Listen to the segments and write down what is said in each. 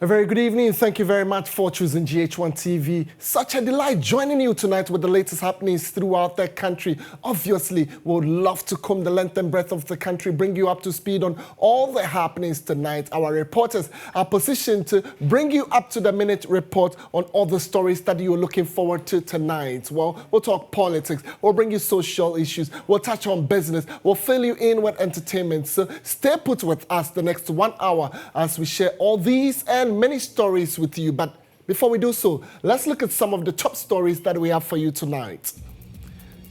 A very good evening. Thank you very much for choosing GHOne TV. Such a delight joining you tonight with the latest happenings throughout the country. Obviously, we would love to comb the length and breadth of the country, bring you up to speed on all the happenings tonight. Our reporters are positioned to bring you up to the minute report on all the stories that you're looking forward to tonight. Well, we'll talk politics, we'll bring you social issues, we'll touch on business, we'll fill you in with entertainment. So stay put with us the next 1 hour as we share all these and many stories with you. But before we do so, let's look at some of the top stories that we have for you tonight.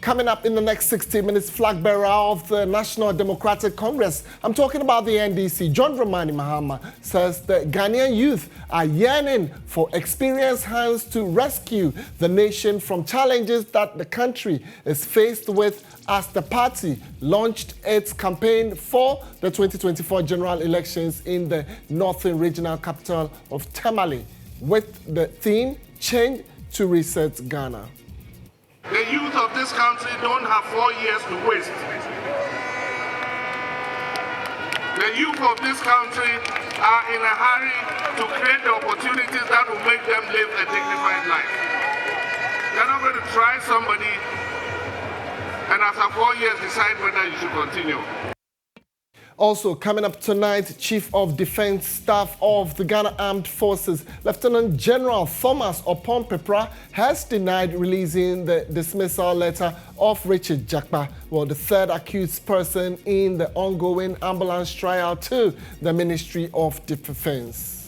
Coming up in the next 60 minutes, flag bearer of the National Democratic Congress, I'm talking about the NDC, John Dramani Mahama, says the Ghanaian youth are yearning for experienced hands to rescue the nation from challenges that the country is faced with as the party launched its campaign for the 2024 general elections in the northern regional capital of Tamale with the theme, Change to Reset Ghana. The youth of this country don't have 4 years to waste. The youth of this country are in a hurry to create the opportunities that will make them live a dignified life. They're not going to try somebody and after 4 years decide whether you should continue. Also coming up tonight, Chief of Defense Staff of the Ghana Armed Forces, Lieutenant General Thomas Opon-Pepra, has denied releasing the dismissal letter of Richard Jakpa, the third accused person in the ongoing ambulance trial to the Ministry of Defense.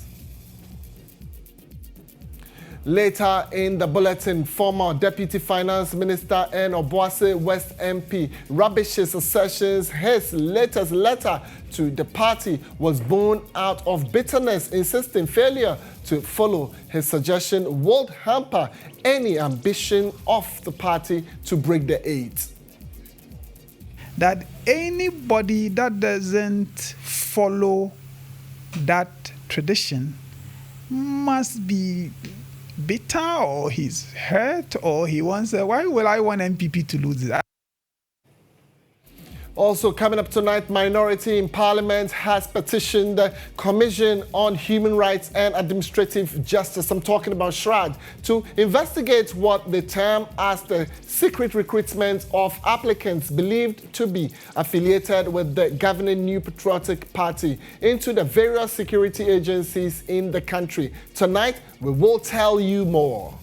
Later in the bulletin, former Deputy Finance Minister and Obuasi West MP rubbishes assertions his latest letter to the party was born out of bitterness, insisting failure to follow his suggestion would hamper any ambition of the party to break the eight. That anybody that doesn't follow that tradition must be bitter, or he's hurt, or he wants why will I want MPP to lose it? Also coming up tonight, minority in Parliament has petitioned the Commission on Human Rights and Administrative Justice, I'm talking about GHOne, to investigate what they term as the secret recruitment of applicants believed to be affiliated with the governing New Patriotic Party into the various security agencies in the country. Tonight, we will tell you more.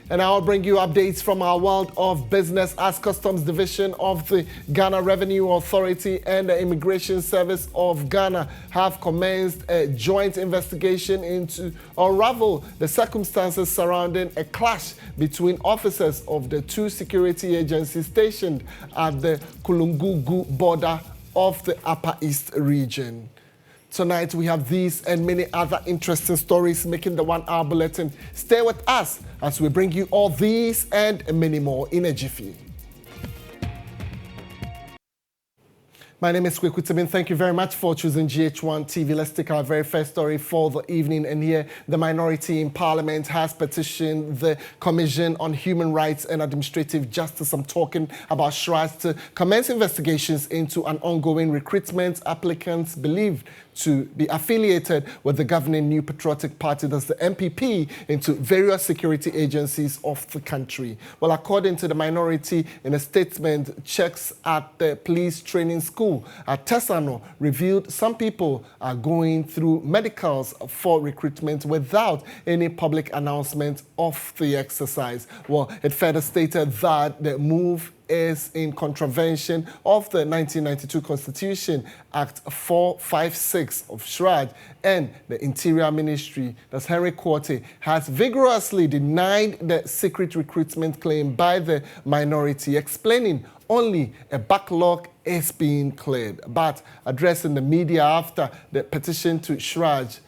And I'll bring you updates from our world of business as Customs Division of the Ghana Revenue Authority and the Immigration Service of Ghana have commenced a joint investigation into unravel the circumstances surrounding a clash between officers of the two security agencies stationed at the Kulungugu border of the Upper East region. Tonight, we have these and many other interesting stories making the 1 hour bulletin. Stay with us as we bring you all these and many more in a jiffy. My name is Kweku. Thank you very much for choosing GHOne TV. Let's take our very first story for the evening. And here, the minority in Parliament has petitioned the Commission on Human Rights and Administrative Justice, I'm talking about GHOne, to commence investigations into an ongoing recruitment applicants believed to be affiliated with the governing New Patriotic Party, that's the NPP, into various security agencies of the country. Well, according to the minority, in a statement, checks at the police training school at Tesano revealed some people are going through medicals for recruitment without any public announcement of the exercise. Well, it further stated that the move is in contravention of the 1992 Constitution, Act 456 of GHOne, and the Interior Ministry, that's Henry Quartey, has vigorously denied the secret recruitment claim by the minority, explaining only a backlog is being cleared. But addressing the media after the petition to GHOne,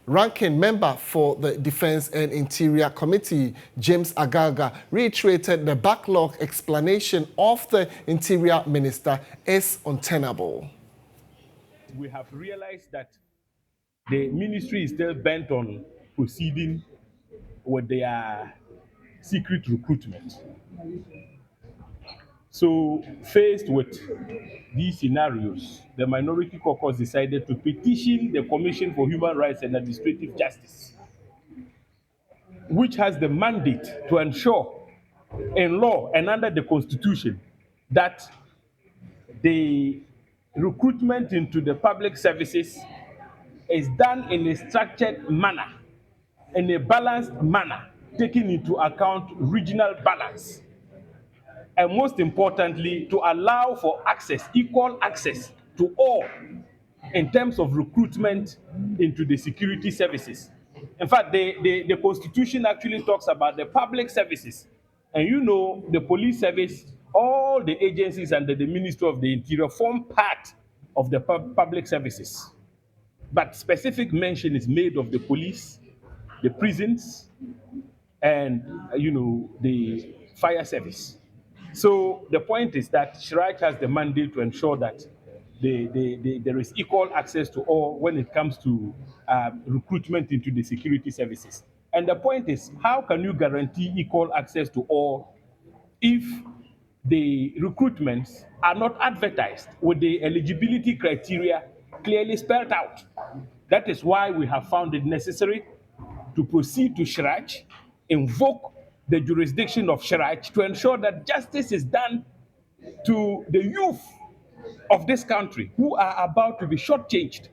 ranking member for the Defense and Interior Committee, James Agaga, reiterated the backlog explanation of the Interior Minister is untenable. We have realized that the ministry is still bent on proceeding with their secret recruitment. So, faced with these scenarios, the Minority Caucus decided to petition the Commission for Human Rights and Administrative Justice, which has the mandate to ensure in law and under the Constitution that the recruitment into the public services is done in a structured manner, in a balanced manner, taking into account regional balance, and most importantly, to allow for access, equal access to all in terms of recruitment into the security services. In fact, the Constitution actually talks about the public services. And you know, the police service, all the agencies under the Ministry of the Interior form part of the public services. But specific mention is made of the police, the prisons, and the fire service. So the point is that SHRIKE has the mandate to ensure that there is equal access to all when it comes to recruitment into the security services. And the point is, how can you guarantee equal access to all if the recruitments are not advertised with the eligibility criteria clearly spelled out? That is why we have found it necessary to proceed to SHRIKE, invoke the jurisdiction of SHRIKE to ensure that justice is done to the youth of this country who are about to be shortchanged.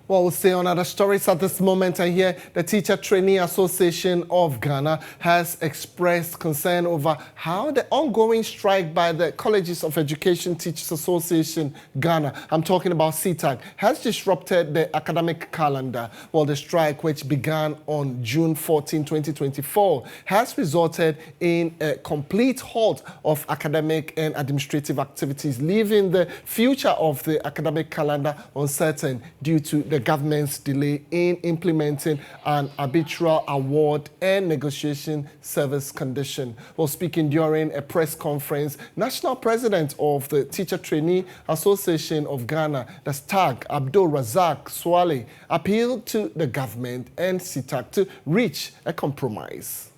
Well, we'll stay on other stories at this moment, and here the Teacher Trainee Association of Ghana has expressed concern over how the ongoing strike by the Colleges of Education Teachers Association Ghana, I'm talking about CTAG, has disrupted the academic calendar. Well, the strike, which began on June 14, 2024, has resulted in a complete halt of academic and administrative activities, leaving the future of the academic calendar uncertain due to the government's delay in implementing an arbitral award and negotiation service condition. While speaking during a press conference, National President of the Teacher Trainee Association of Ghana, the STAG, Abdul Razak Swale, appealed to the government and CTAG to reach a compromise.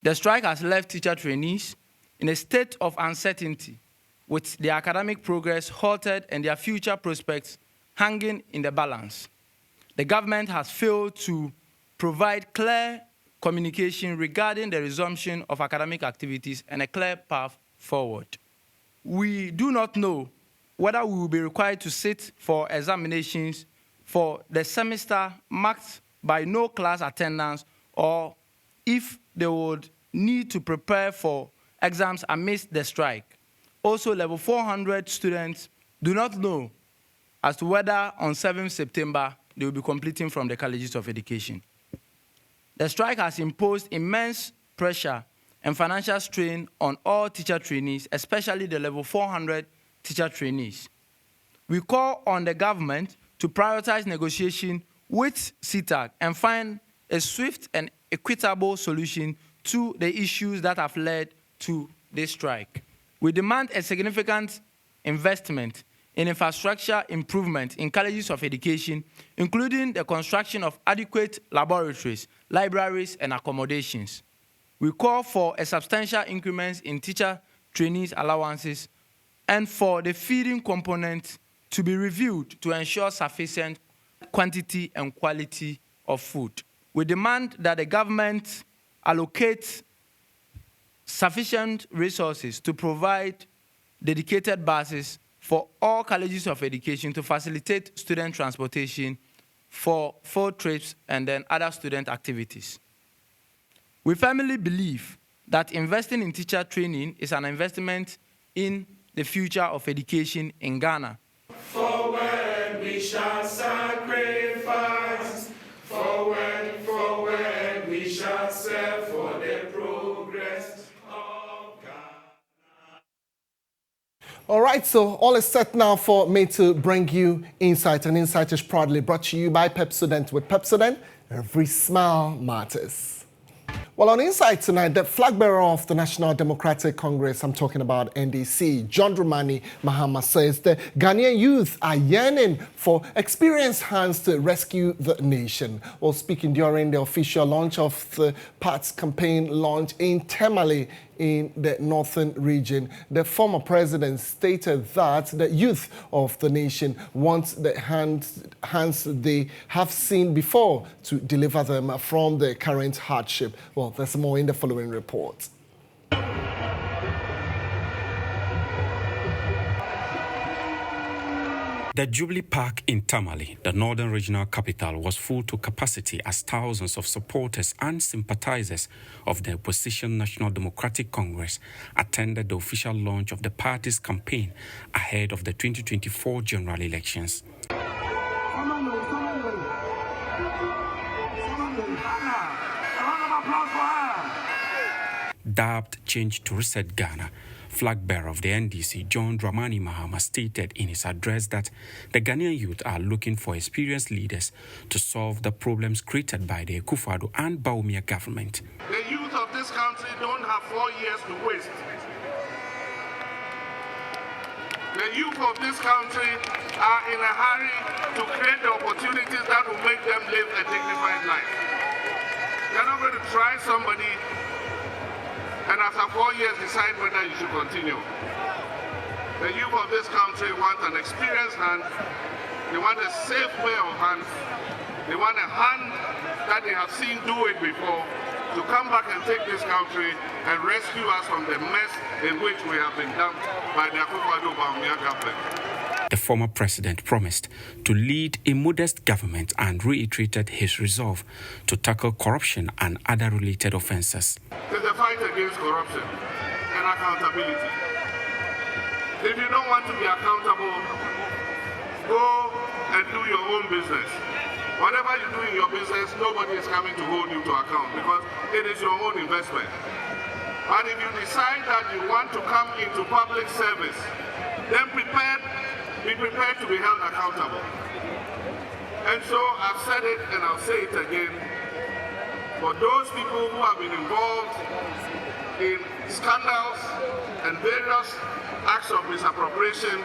The strike has left teacher trainees in a state of uncertainty, with their academic progress halted and their future prospects hanging in the balance. The government has failed to provide clear communication regarding the resumption of academic activities and a clear path forward. We do not know whether we will be required to sit for examinations for the semester marked by no class attendance, or if they would need to prepare for exams amidst the strike. Also, level 400 students do not know as to whether on 7 September they will be completing from the colleges of education. The strike has imposed immense pressure and financial strain on all teacher trainees, especially the level 400 teacher trainees. We call on the government to prioritize negotiation with CTAG and find a swift and equitable solution to the issues that have led to this strike. We demand a significant investment in infrastructure improvement in colleges of education, including the construction of adequate laboratories, libraries, and accommodations. We call for a substantial increment in teacher trainees' allowances and for the feeding component to be reviewed to ensure sufficient quantity and quality of food. We demand that the government allocate sufficient resources to provide dedicated buses for all colleges of education to facilitate student transportation for field trips and then other student activities. We firmly believe that investing in teacher training is an investment in the future of education in Ghana. Forward we shall sacrifice, forward we shall serve for the progress. All right, so all is set now for me to bring you Insight, and Insight is proudly brought to you by Pepsodent. With Pepsodent, every smile matters. Well, on Inside tonight, the flag bearer of the National Democratic Congress, I'm talking about NDC, GHOne Mahama, says the Ghanaian youth are yearning for experienced hands to rescue the nation. While speaking during the official launch of the party's campaign launch in Tamale in the northern region, the former president stated that the youth of the nation want the hands they have seen before to deliver them from the current hardship. Well, there's more in the following report. The Jubilee Park in Tamale, the northern regional capital, was full to capacity as thousands of supporters and sympathizers of the opposition National Democratic Congress attended the official launch of the party's campaign ahead of the 2024 general elections. Dubbed Change to Reset Ghana, flag bearer of the NDC, John Dramani Mahama, stated in his address that the Ghanaian youth are looking for experienced leaders to solve the problems created by the Akufo-Addo and Bawumia government. The youth of this country don't have 4 years to waste. The youth of this country are in a hurry to create the opportunities that will make them live a dignified life. They're not going to try somebody and after 4 years decide whether you should continue. The youth of this country want an experienced hand, they want a safe pair of hands, they want a hand that they have seen do it before to come back and take this country and rescue us from the mess in which we have been dumped by the Akufo-Addo Bawumia government. The former president promised to lead a modest government and reiterated his resolve to tackle corruption and other related offences. There's a fight against corruption and accountability. If you don't want to be accountable, go and do your own business. Whatever you do in your business, nobody is coming to hold you to account because it is your own investment. But if you decide that you want to come into public service, then be prepared to be held accountable. And so I've said it and I'll say it again. For those people who have been involved in scandals and various acts of misappropriation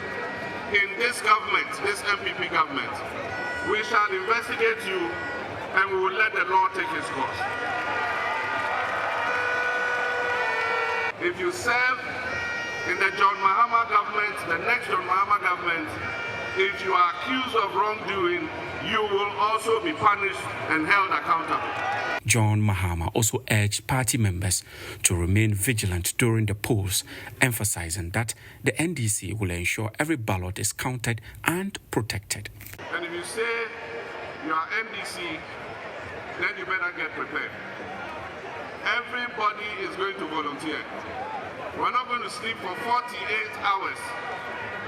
in this government, this MPP government, we shall investigate you and we will let the law take its course. If you serve in the John Mahama government, the next John Mahama government, if you are accused of wrongdoing, you will also be punished and held accountable. GHOne Mahama also urged party members to remain vigilant during the polls, emphasizing that the NDC will ensure every ballot is counted and protected. And if you say you are NDC, then you better get prepared. Everybody is going to volunteer. We're not going to sleep for 48 hours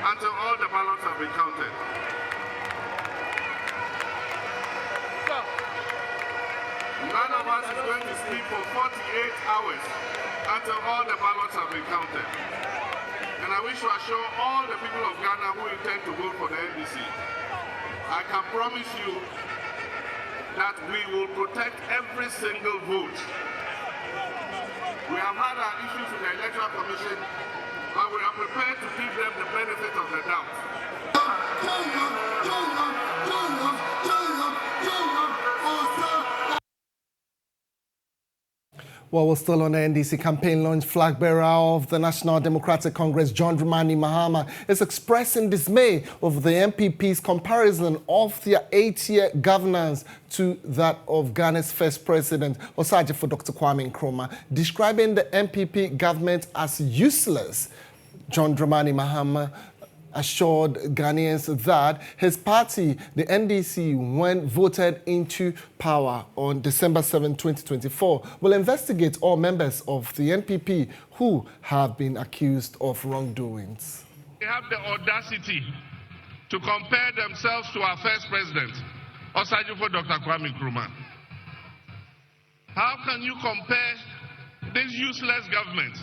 until all the ballots have been counted. None of us is going to sleep for 48 hours until all the ballots have been counted. And I wish to assure all the people of Ghana who intend to vote for the NDC, I can promise you that we will protect every single vote. We have had our issues with the Electoral Commission, but we are prepared to give them the benefit of the doubt. Well, we're still on the NDC campaign launch. Flag bearer of the National Democratic Congress, John Dramani Mahama, is expressing dismay over the MPP's comparison of their 8-year governance to that of Ghana's first president, Osajifo Dr. Kwame Nkrumah, describing the MPP government as useless. John Dramani Mahama assured Ghanaians that his party, the NDC, when voted into power on December 7, 2024, will investigate all members of the NPP who have been accused of wrongdoings. They have the audacity to compare themselves to our first president, Osajifo Dr. Kwame Nkrumah. How can you compare this useless government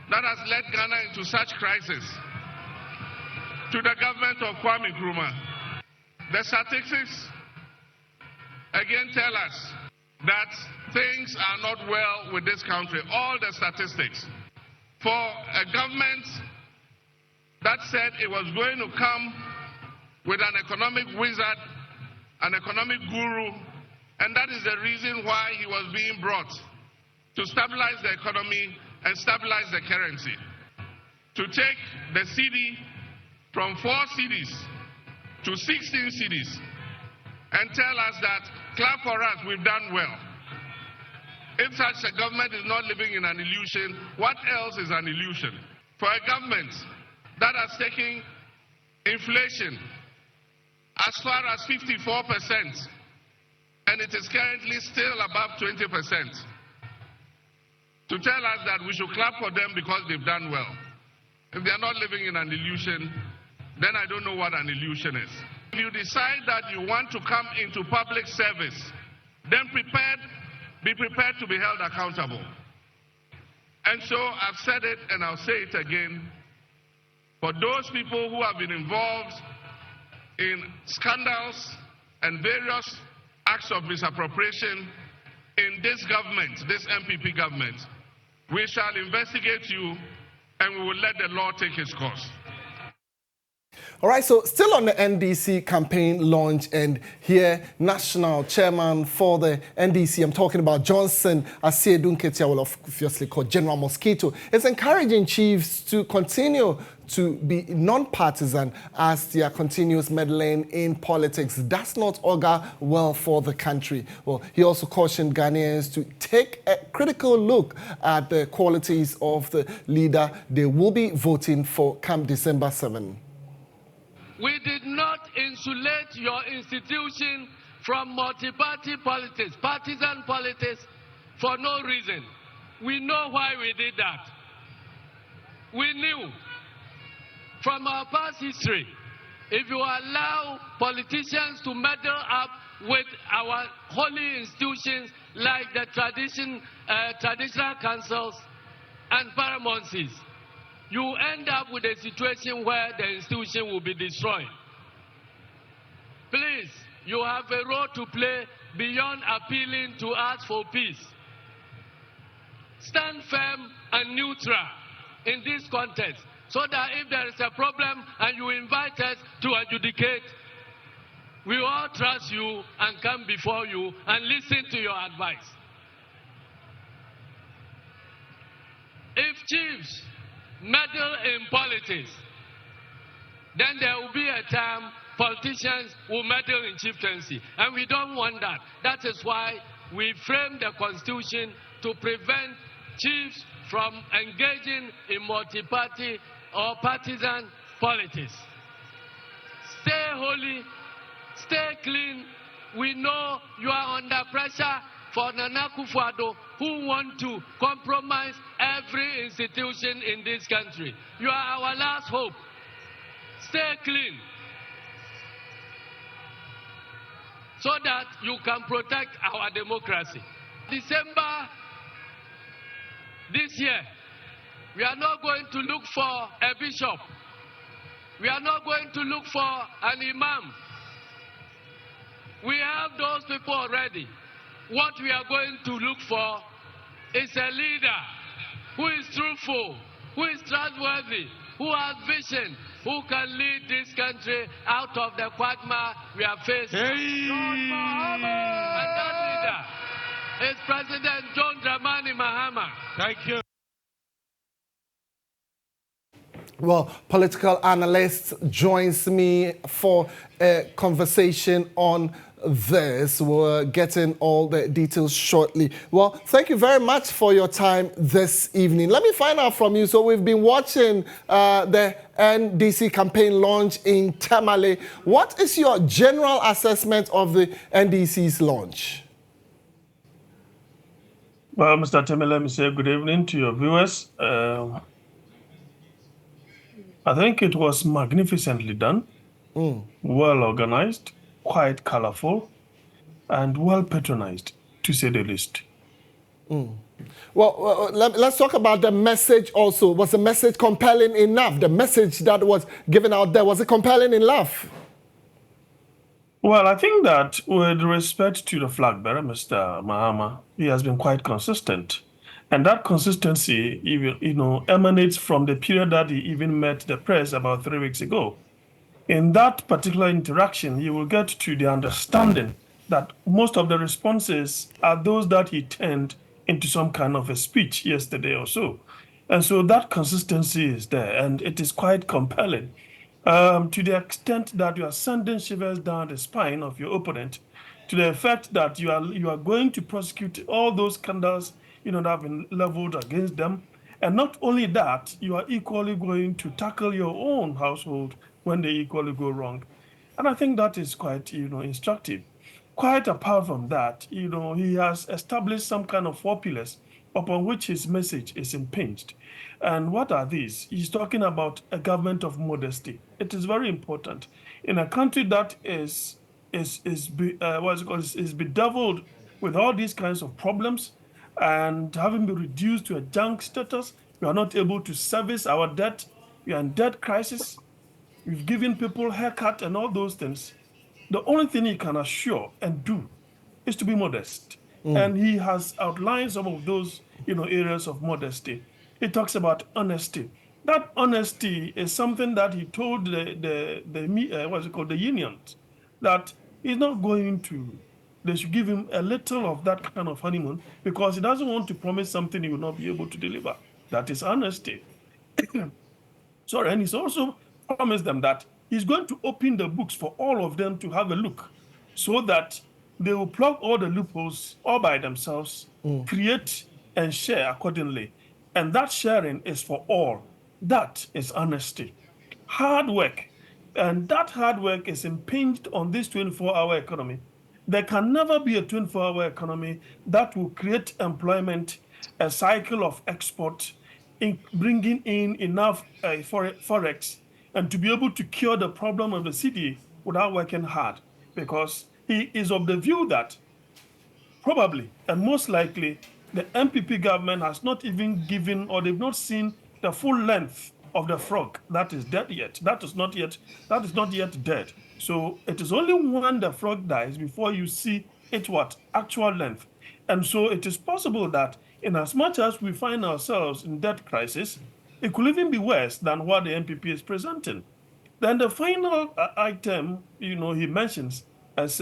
that has led Ghana into such crisis to the government of Kwame Nkrumah? The statistics again tell us that things are not well with this country. All the statistics. For a government that said it was going to come with an economic wizard, an economic guru, and that is the reason why he was being brought, to stabilize the economy and stabilize the currency. To take the cedi from 4 cedis to 16 cedis and tell us that, clap for us, we've done well. If such a government is not living in an illusion, what else is an illusion? For a government that has taken inflation as far as 54%, and it is currently still above 20%, to tell us that we should clap for them because they've done well. If they are not living in an illusion, then I don't know what an illusion is. If you decide that you want to come into public service, then be prepared to be held accountable. And so I've said it and I'll say it again. For those people who have been involved in scandals and various acts of misappropriation in this government, this MPP government, we shall investigate you and we will let the law take its course. All right, so still on the NDC campaign launch, and here, National Chairman for the NDC, I'm talking about Johnson Asiedu-Nketia, will obviously called General Mosquito, is encouraging chiefs to continue to be non-partisan as their continuous meddling in politics does not augur well for the country. Well, he also cautioned Ghanaians to take a critical look at the qualities of the leader they will be voting for come December 7. We did not insulate your institution from multi-party politics, partisan politics, for no reason. We know why we did that. We knew from our past history, if you allow politicians to meddle up with our holy institutions like the traditional councils and paramountcies, you end up with a situation where the institution will be destroyed. Please, you have a role to play beyond appealing to us for peace. Stand firm and neutral in this context, so that if there is a problem and you invite us to adjudicate, we all trust you and come before you and listen to your advice. If chiefs meddle in politics, then there will be a time politicians will meddle in chieftaincy, and we don't want that. That is why we framed the Constitution to prevent chiefs from engaging in multi-party or partisan politics. Stay holy, stay clean. We know you are under pressure for Nana Akufo-Addo, who want to compromise every institution in this country. You are our last hope. Stay clean, so that you can protect our democracy. December this year, we are not going to look for a bishop. We are not going to look for an imam. We have those people already. What we are going to look for is a leader who is truthful, who is trustworthy, who has vision, who can lead this country out of the quagmire we are facing. Mahama! And that leader is President John Dramani Mahama. Thank you. Well, political analyst joins me for a conversation on this. We're getting all the details shortly. Well, thank you very much for your time this evening. Let me find out from you. So we've been watching the NDC campaign launch in Tamale. What is your general assessment of the NDC's launch? Well, Mr. Temi, let me say good evening to your viewers. I think it was magnificently done, well organized, quite colorful, and well patronized, to say the least. Well, let's talk about the message also. Was the message compelling enough? The message that was given out there, was it compelling enough? Well, I think that with respect to the flag bearer, Mr. Mahama, he has been quite consistent. And that consistency, emanates from the period that he even met the press about 3 weeks ago. In that particular interaction, you will get to the understanding that most of the responses are those that he turned into some kind of a speech yesterday or so. And so that consistency is there, and it is quite compelling. To the extent that you are sending shivers down the spine of your opponent, to the effect that you are going to prosecute all those scandals that have been leveled against them, and not only that, you are equally going to tackle your own household when they equally go wrong, and I think that is quite instructive. Quite apart from that, he has established some kind of 4 pillars upon which his message is impinged. And what are these? He's talking about a government of modesty. It is very important in a country that is bedeviled with all these kinds of problems, and having been reduced to a junk status. We are not able to service our debt. We are in debt crisis. We've given people haircut and all those things. The only thing he can assure and do is to be modest. And he has outlined some of those, areas of modesty. He talks about honesty. That honesty is something that he told the unions, that he's not going to. They should give him a little of that kind of honeymoon because he doesn't want to promise something he will not be able to deliver. That is honesty. Sorry, and he's also promised them that he's going to open the books for all of them to have a look so that they will plug all the loopholes all by themselves, create and share accordingly. And that sharing is for all. That is honesty. Hard work. And that hard work is impinged on this 24-hour economy. There can never be a 24-hour economy that will create employment, a cycle of export, bringing in enough forex, and to be able to cure the problem of the city without working hard. Because he is of the view that probably and most likely the MPP government has not even given, or they've not seen the full length of the frog that is dead yet. That is not yet dead. So it is only when the frog dies before you see its actual length. And so it is possible that in as much as we find ourselves in debt crisis, it could even be worse than what the MPP is presenting. Then the final item, he mentions as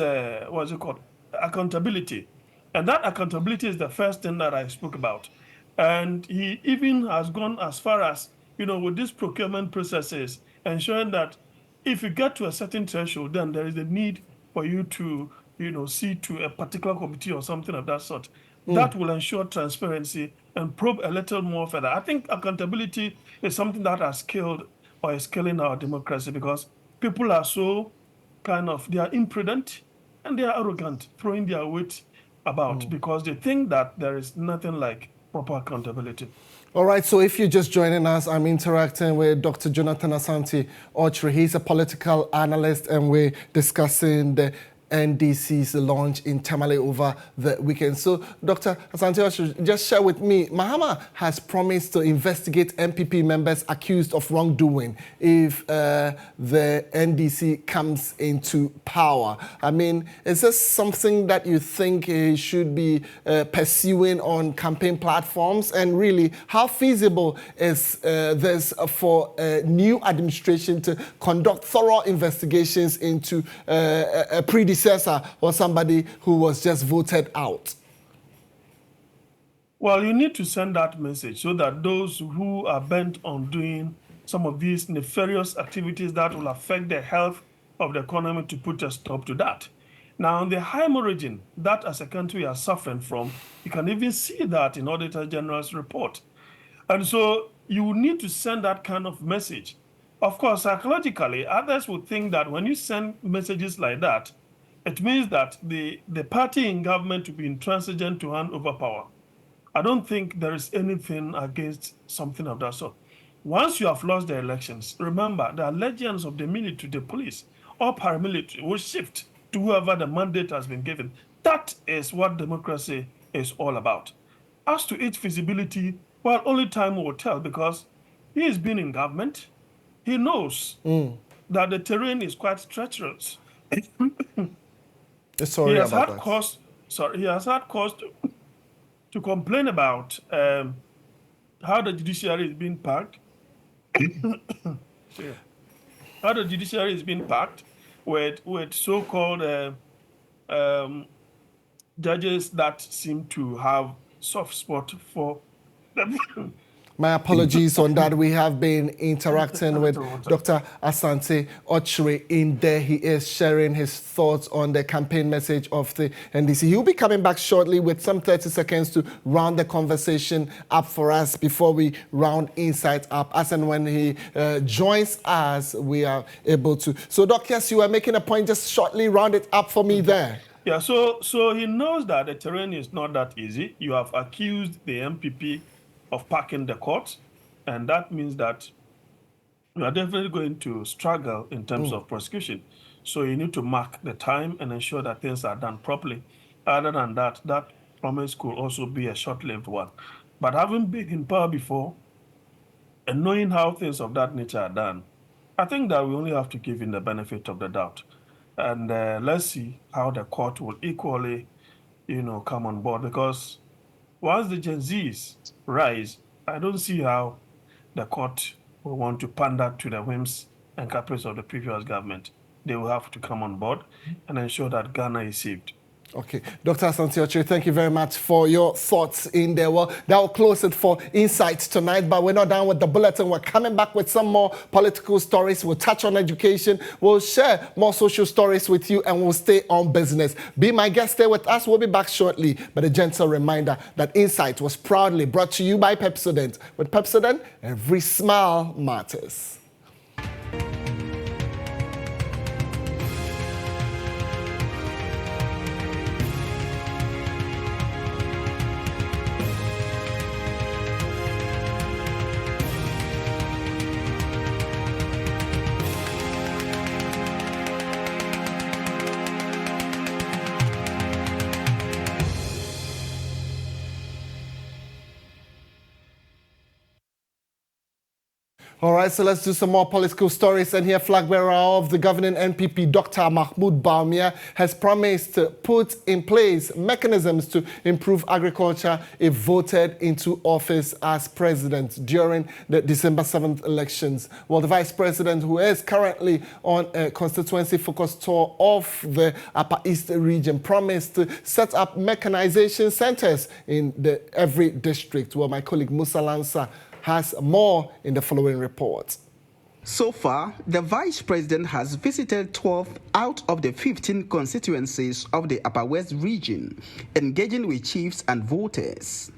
what's it called? Accountability. And that accountability is the first thing that I spoke about. And he even has gone as far as, with these procurement processes, ensuring that if you get to a certain threshold, then there is a need for you to, see to a particular committee or something of that sort. That will ensure transparency and probe a little more further. I think accountability is something that has killed or is killing our democracy because people are so they are imprudent and they are arrogant, throwing their weight about because they think that there is nothing like proper accountability. All right, so if you're just joining us, I'm interacting with Dr. Jonathan Asante Ochre. He's a political analyst, and we're discussing the NDC's launch in Tamale over the weekend. So, Dr. Asante Ochre, just share with me, Mahama has promised to investigate MPP members accused of wrongdoing if the NDC comes into power. I mean, is this something that you think he should be pursuing on campaign platforms? And really, how feasible is this for a new administration to conduct thorough investigations into a predecessor or somebody who was just voted out? Well, you need to send that message so that those who are bent on doing some of these nefarious activities that will affect the health of the economy to put a stop to that. Now, the hemorrhaging that as a country we are suffering from, you can even see that in Auditor General's report. And so you need to send that kind of message. Of course, psychologically, others would think that when you send messages like that, it means that the party in government will be intransigent to hand over power. I don't think there is anything against something of that sort. Once you have lost the elections, remember the allegiance of the military, the police, or paramilitary will shift to whoever the mandate has been given. That is what democracy is all about. As to its feasibility, well, only time will tell because he has been in government. He knows that the terrain is quite treacherous. Sorry he has about had that. cause. Sorry, he has had cause to complain about how the judiciary is being packed. How the judiciary is being packed with so-called judges that seem to have soft spot for them. My apologies on that. We have been interacting with Dr. Asante Ochre in there. He is sharing his thoughts on the campaign message of the NDC. He'll be coming back shortly with some 30 seconds to round the conversation up for us before we round Insight up. As and when he joins us, we are able to. So, Doc, yes, you were making a point. Just shortly round it up for me there. Yeah, so he knows that the terrain is not that easy. You have accused the MPP of packing the court, and that means that you are definitely going to struggle in terms of prosecution. So you need to mark the time and ensure that things are done properly. Other than that, that promise could also be a short-lived one. But having been in power before and knowing how things of that nature are done, I think that we only have to give him the benefit of the doubt. And let's see how the court will equally, come on board. Because once the Gen Zs rise, I don't see how the court will want to pander to the whims and caprice of the previous government. They will have to come on board and ensure that Ghana is saved. Okay, Dr. Asante Ochre, thank you very much for your thoughts in there. Well, that will close it for Insights tonight, but we're not done with the bulletin. We're coming back with some more political stories. We'll touch on education. We'll share more social stories with you, and we'll stay on business. Be my guest, stay with us. We'll be back shortly. But a gentle reminder that Insight was proudly brought to you by Pepsodent. With Pepsodent, every smile matters. All right, so let's do some more political stories. And here, flag bearer of the governing NPP, Dr. Mahmoud Bawumia, has promised to put in place mechanisms to improve agriculture if voted into office as president during the December 7th elections. Well, the vice president, who is currently on a constituency-focused tour of the Upper East region, promised to set up mechanization centers in every district. Well, my colleague Musa Lansa has more in the following report. So far, the Vice President has visited 12 out of the 15 constituencies of the Upper West region, engaging with chiefs and voters.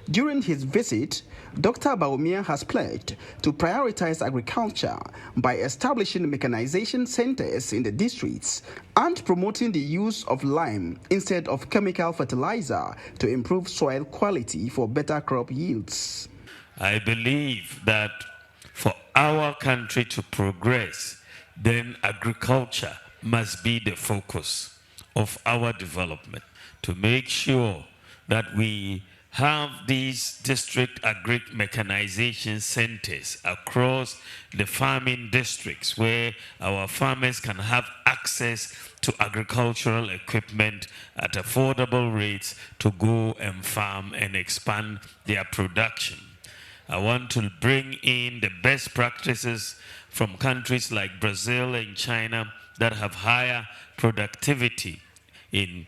During his visit, Dr. Bawumia has pledged to prioritize agriculture by establishing mechanization centers in the districts and promoting the use of lime instead of chemical fertilizer to improve soil quality for better crop yields. I believe that for our country to progress, then agriculture must be the focus of our development, to make sure that we have these district agri mechanization centers across the farming districts where our farmers can have access to agricultural equipment at affordable rates to go and farm and expand their production. I want to bring in the best practices from countries like Brazil and China that have higher productivity in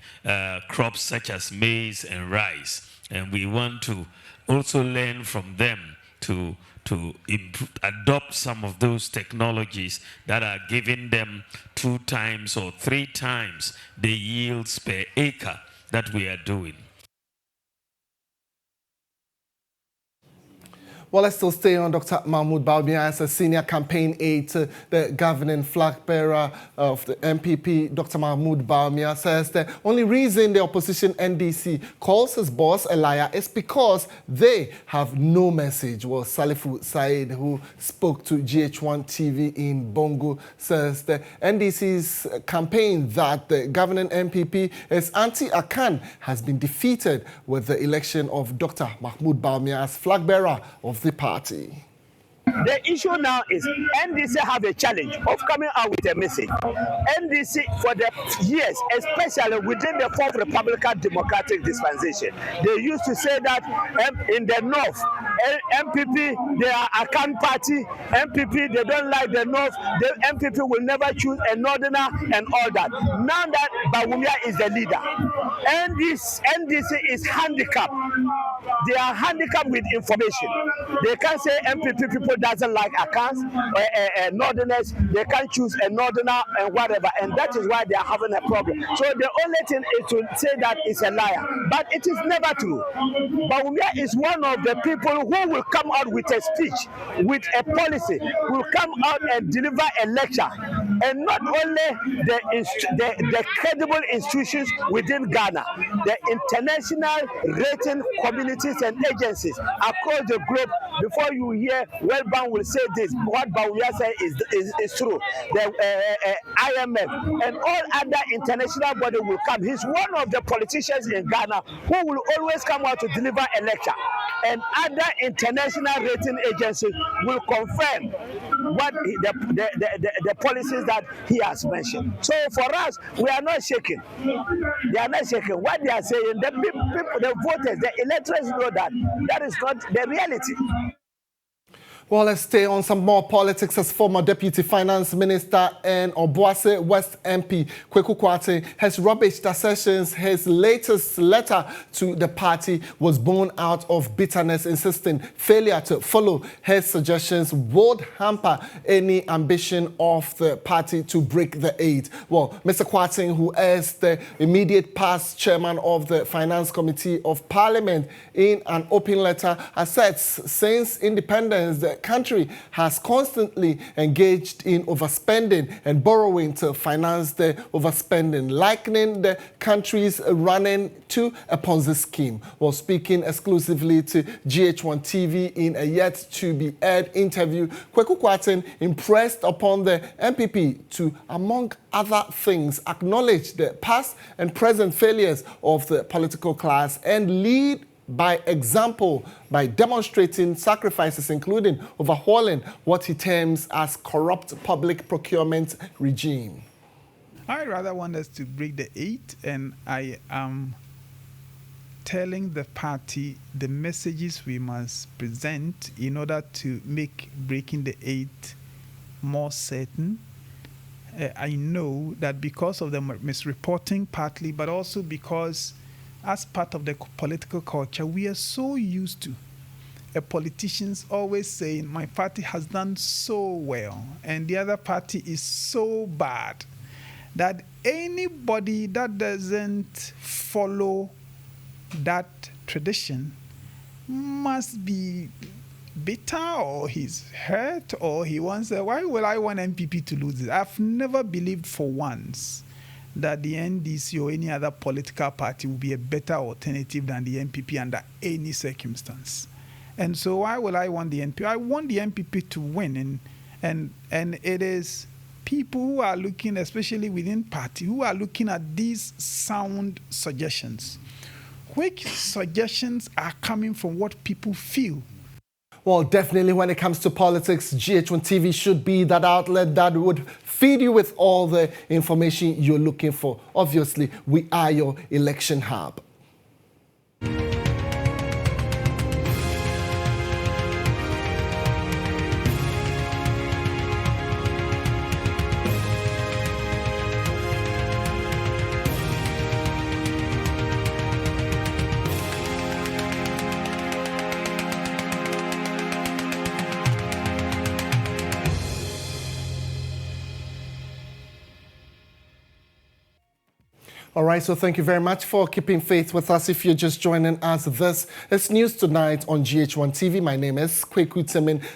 crops such as maize and rice. And we want to also learn from them to adopt some of those technologies that are giving them 2 times or 3 times the yields per acre that we are doing. Well, let's still stay on Dr. Mahmoud Bawumia as a senior campaign aide to the governing flag bearer of the MPP. Dr. Mahmoud Bawumia says the only reason the opposition NDC calls his boss a liar is because they have no message. Well, Salifu Said, who spoke to GHOne TV in Bongo, says the NDC's campaign that the governing MPP is anti-Akan has been defeated with the election of Dr. Mahmoud Bawumia as flag bearer of the party. The issue now is NDC have a challenge of coming out with a message. NDC for the years, especially within the fourth Republican Democratic dispensation, they used to say that in the North, MPP, they are a can party. MPP, they don't like the North. The MPP will never choose a Northerner and all that. Now that Bawumia is the leader, and this NDC is handicapped. They are handicapped with information. They can't say MPP people doesn't like accounts or Northerners. They can't choose a Northerner and whatever, and that is why they are having a problem. So the only thing is to say that it's a liar, but it is never true. Bawumia is one of the people who will come out with a speech, with a policy, will come out and deliver a lecture, and not only the credible institutions within Ghana, the international rating communities and agencies across the globe. Before you hear World Bank will say this, what Bawumia say is true. The IMF and all other international bodies will come. He's one of the politicians in Ghana who will always come out to deliver a lecture, and other international rating agencies will confirm what the policies that he has mentioned. So for us, we are not shaking. They are not shaking. What they are saying, the people, the voters, the electors know that that is not the reality. Well, let's stay on some more politics as former Deputy Finance Minister and Obuasi West MP Kweku has rubbished assertions his latest letter to the party was born out of bitterness, insisting failure to follow his suggestions would hamper any ambition of the party to break the eight. Well, Mr. Kweku, who is the immediate past chairman of the Finance Committee of Parliament, in an open letter asserts since independence, the country has constantly engaged in overspending and borrowing to finance the overspending, likening the country's running to a Ponzi scheme. While speaking exclusively to GHOne TV in a yet-to-be-aired interview, Kweku impressed upon the MPP to, among other things, acknowledge the past and present failures of the political class and lead by example by demonstrating sacrifices, including overhauling what he terms as corrupt public procurement regime. I rather want us to break the eight, and I am telling the party the messages we must present in order to make breaking the eight more certain. I know that because of the misreporting partly, but also because as part of the political culture, we are so used to politicians always saying, my party has done so well and the other party is so bad, that anybody that doesn't follow that tradition must be bitter, or he's hurt, or he wants why will I want MPP to lose it? I've never believed for once that the NDC or any other political party will be a better alternative than the MPP under any circumstance. And so why will I want the MPP? I want the MPP to win. And it is people who are looking, especially within party, who are looking at these sound suggestions. Which suggestions are coming from what people feel? Well, definitely when it comes to politics, GHOne TV should be that outlet that would feed you with all the information you're looking for. Obviously, we are your election hub. All right, so thank you very much for keeping faith with us. If you're just joining us, this is News Tonight on GHOne TV. My name is Kweku.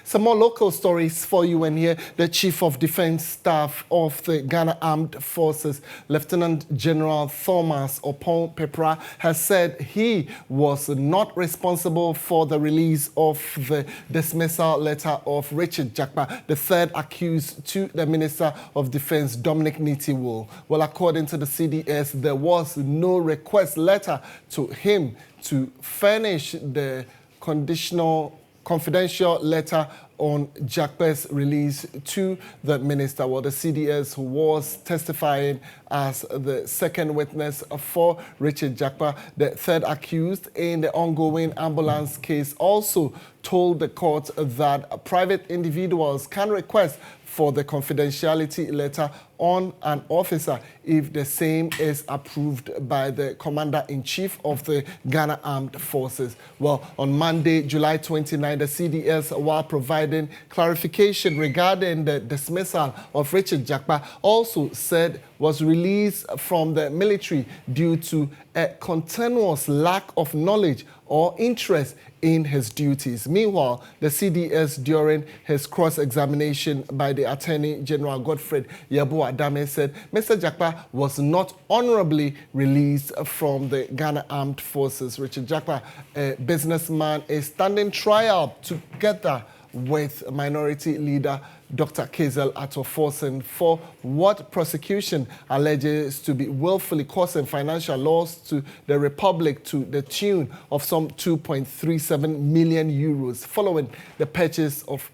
Some more local stories for you, and here the Chief of Defense Staff of the Ghana Armed Forces, Lieutenant General Thomas Opon Pepra, has said he was not responsible for the release of the dismissal letter of Richard Jakpa, the third accused, to the Minister of Defense, Dominic Nitiwul. Well, according to the CDS, there was no request letter to him to furnish the conditional confidential letter on Jakpa's release to the minister. Well, the CDS, who was testifying as the second witness for Richard Jakpa, the third accused in the ongoing ambulance case, also told the court that private individuals can request for the confidentiality letter on an officer if the same is approved by the Commander-in-Chief of the Ghana Armed Forces. Well, on Monday, July 29, the CDS, while providing clarification regarding the dismissal of Richard Jakpa, also said was released from the military due to a continuous lack of knowledge or interest in his duties. Meanwhile, the CDS, during his cross-examination by the Attorney General Godfred Yeboah Dame, said Mr. Jakpa was not honorably released from the Ghana Armed Forces. Richard Jakpa, a businessman, is standing trial together with Minority Leader Dr. Kazel Atto-Forson for what prosecution alleges to be willfully causing financial loss to the Republic to the tune of some 2.37 million euros following the purchase of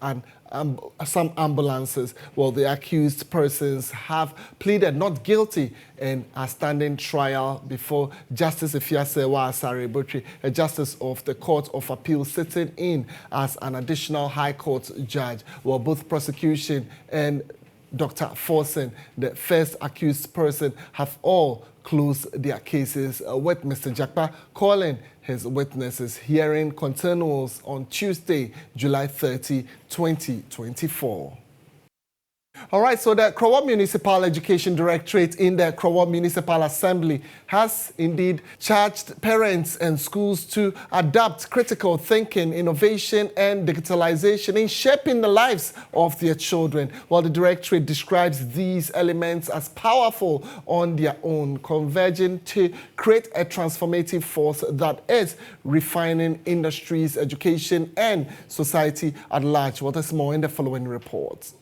some ambulances. Well, the accused persons have pleaded not guilty and are standing trial before Justice Ifiasewa Asare Botri, a justice of the Court of Appeal, sitting in as an additional High Court judge. Well, both prosecution and Dr. Forson, the first accused person, have all closed their cases with Mr. Jakpa calling his witnesses hearing continues on Tuesday, July 30, 2024. All right, so the GHOne Municipal Education Directorate in the GHOne Municipal Assembly has indeed charged parents and schools to adapt critical thinking, innovation, and digitalization in shaping the lives of their children. While the Directorate describes these elements as powerful on their own, converging to create a transformative force that is refining industries, education, and society at large. What is more in the following reports?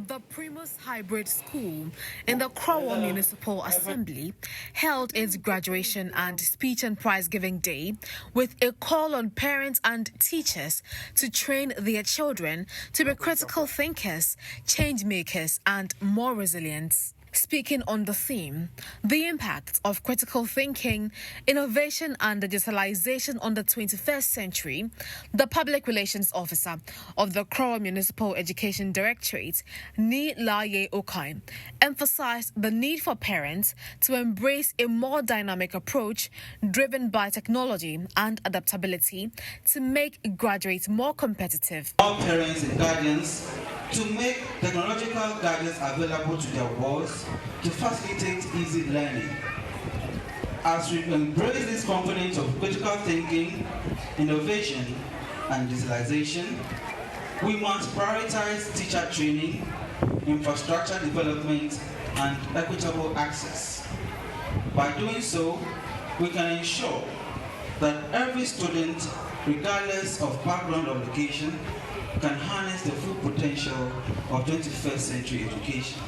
The Primus Hybrid School in the GHOne Municipal Assembly held its graduation and speech and prize-giving day with a call on parents and teachers to train their children to be critical thinkers, change makers, and more resilient. Speaking on the theme, the impact of critical thinking, innovation and digitalization on the 21st century, the Public Relations Officer of the GHOne Municipal Education Directorate, Ni Laye Okai, emphasized the need for parents to embrace a more dynamic approach driven by technology and adaptability to make graduates more competitive. All parents and guardians to make technological guidance available to their wards to facilitate easy learning. As we embrace this component of critical thinking, innovation, and digitalization, we must prioritize teacher training, infrastructure development, and equitable access. By doing so, we can ensure that every student, regardless of background or location, can harness the full potential of 21st century education.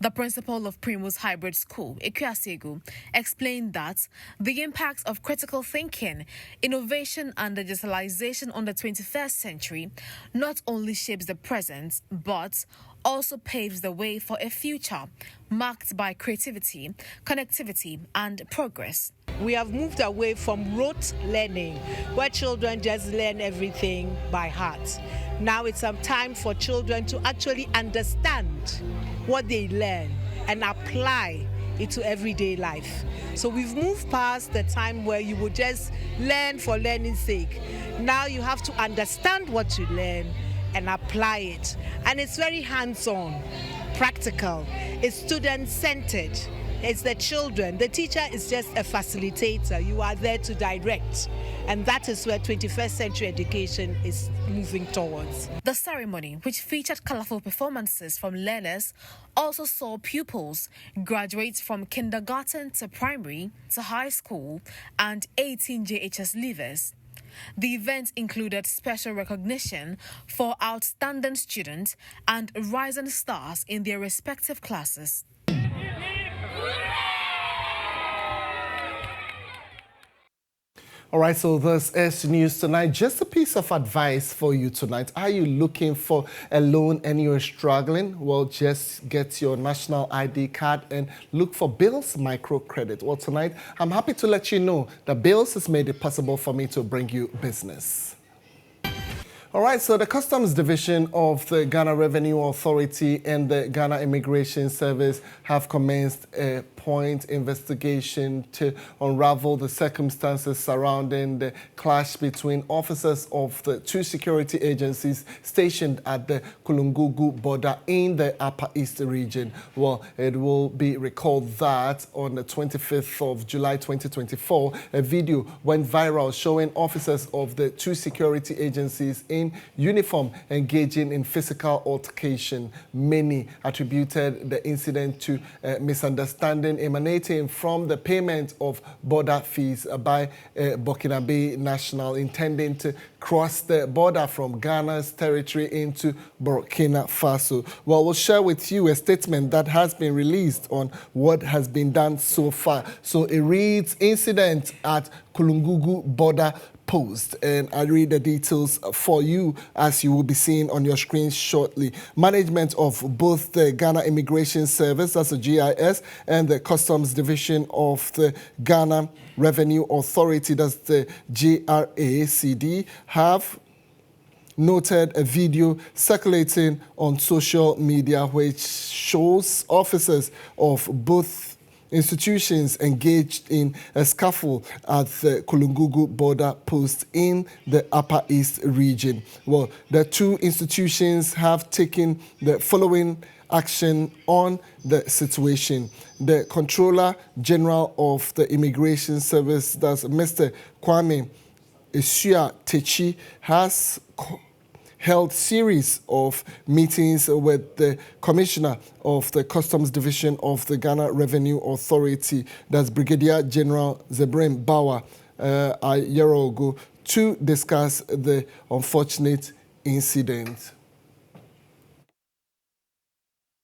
The principal of Primus Hybrid School, Ekuasegu, explained that the impact of critical thinking, innovation and digitalization on the 21st century not only shapes the present, but also paves the way for a future marked by creativity, connectivity, and progress. We have moved away from rote learning, where children just learn everything by heart. Now it's some time for children to actually understand what they learn and apply it to everyday life. So we've moved past the time where you would just learn for learning's sake. Now you have to understand what you learn and apply it. And it's very hands-on, practical, it's student-centered. It's the children. The teacher is just a facilitator. You are there to direct. And that is where 21st century education is moving towards. The ceremony, which featured colorful performances from learners, also saw pupils graduate from kindergarten to primary to high school and 18 JHS leavers. The event included special recognition for outstanding students and rising stars in their respective classes. All right, so this is news tonight. Just a piece of advice for you tonight. Are you looking for a loan and you're struggling? Well, just get your national ID card and look for Bills Microcredit. Well, tonight, I'm happy to let you know that Bills has made it possible for me to bring you business. All right, so the Customs Division of the Ghana Revenue Authority and the Ghana Immigration Service have commenced a point investigation to unravel the circumstances surrounding the clash between officers of the two security agencies stationed at the Kulungugu border in the Upper East region. Well, it will be recalled that on the 25th of July 2024, a video went viral showing officers of the two security agencies in uniform engaging in physical altercation. Many attributed the incident to a misunderstanding emanating from the payment of border fees by a Burkinabe national intending to cross the border from Ghana's territory into Burkina Faso. Well, we'll share with you a statement that has been released on what has been done so far. So it reads, incident at Kulungugu border post, and I read the details for you as you will be seeing on your screen shortly. Management of both the Ghana Immigration Service, that's the GIS, and the Customs Division of the Ghana Revenue Authority, that's the GRACD, have noted a video circulating on social media which shows officers of both institutions engaged in a scuffle at the Kulungugu border post in the Upper East region. Well, the two institutions have taken the following action on the situation. The Controller General of the Immigration Service, that's Mr. Kwame Esua Techi, has held series of meetings with the Commissioner of the Customs Division of the Ghana Revenue Authority, that's Brigadier General Zebrin Bawa, a year ago, to discuss the unfortunate incident.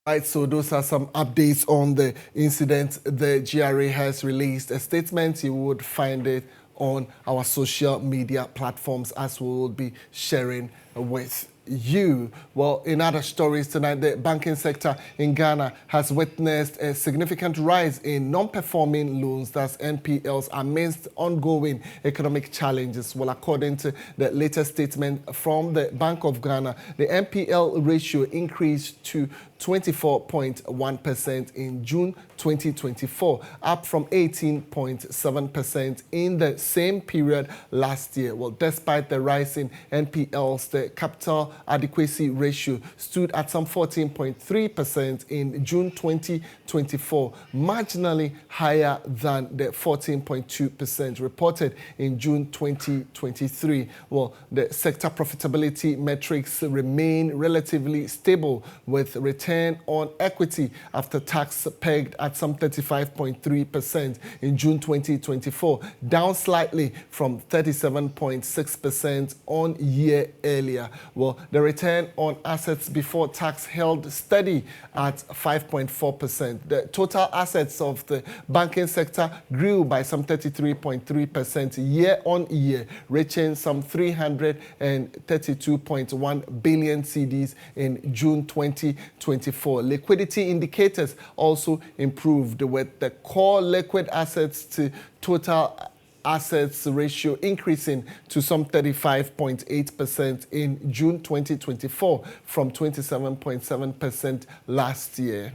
Right, so those are some updates on the incident. The GRA has released a statement. You would find it on our social media platforms as we will be sharing with you. Well, in other stories tonight, the banking sector in Ghana has witnessed a significant rise in non-performing loans, that's NPLs, amidst ongoing economic challenges. Well, according to the latest statement from the Bank of Ghana, the NPL ratio increased to 24.1% in June 2024, up from 18.7% in the same period last year. Well, despite the rise in NPLs, the capital adequacy ratio stood at some 14.3% in June 2024, marginally higher than the 14.2% reported in June 2023. Well, the sector profitability metrics remain relatively stable, with return on equity after tax pegged at some 35.3% in June 2024, down slightly from 37.6% on year earlier. Well, the return on assets before tax held steady at 5.4%. The total assets of the banking sector grew by some 33.3% year on year, reaching some 332.1 billion cedis in June 2024. Liquidity indicators also improved, with the core liquid assets to total assets ratio increasing to some 35.8% in June 2024 from 27.7% last year.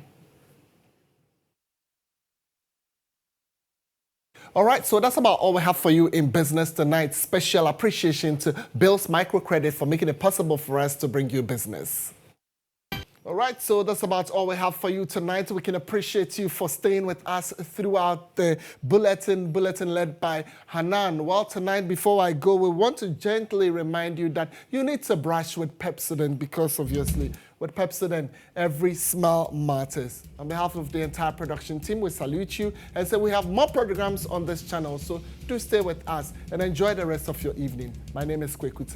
All right, so that's about all we have for you in business tonight. Special appreciation to Bills Microcredit for making it possible for us to bring you business. All right, so that's about all we have for you tonight. We can appreciate you for staying with us throughout the bulletin led by Hanan. Well, tonight, before I go, we want to gently remind you that you need to brush with Pepsodent, because obviously with Pepsodent, every smile matters. On behalf of the entire production team, we salute you and say we have more programs on this channel, so do stay with us and enjoy the rest of your evening. My name is Kweku.